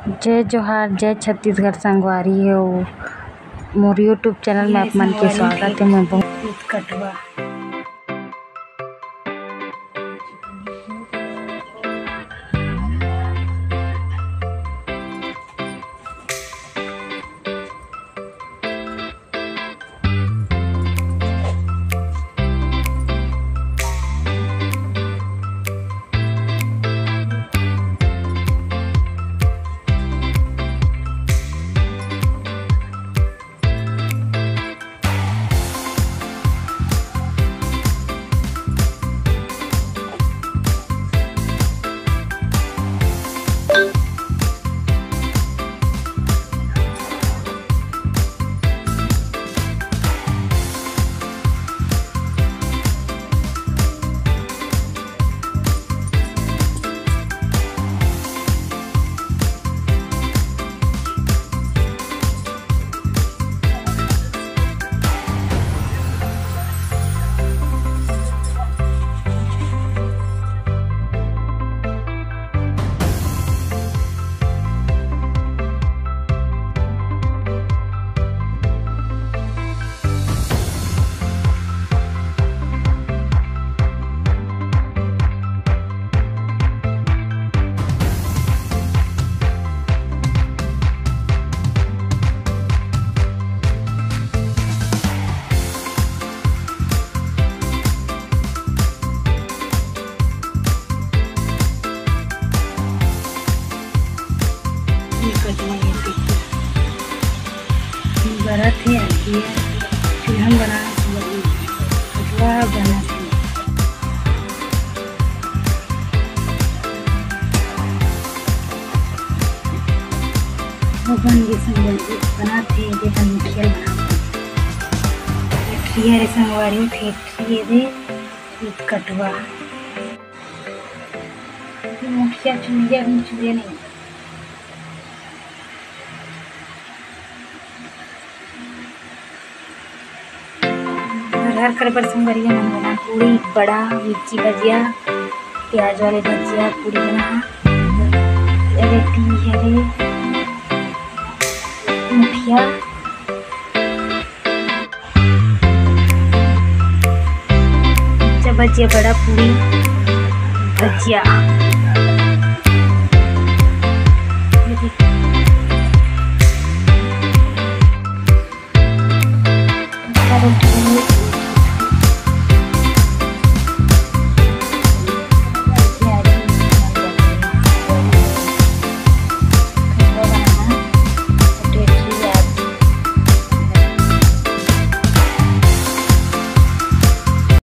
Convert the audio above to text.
जय जोहार, जय छत्तीसगढ़ संगवारी हो। मोर यूट्यूब चैनल में आप मन के स्वागत है। मैं बहुत कटवा बरत है आती है। फिर हम बना बनाते थे मुखिया बना संगवारी फैक्ट्री दे कटवा मुखिया चुनिया नहीं घर कर पर संगरिया मन बना पूरी बड़ा मिर्ची भजिया प्याज वाले भजिया पूरी बना मुखिया भजिया बड़ा पूरी भजिया।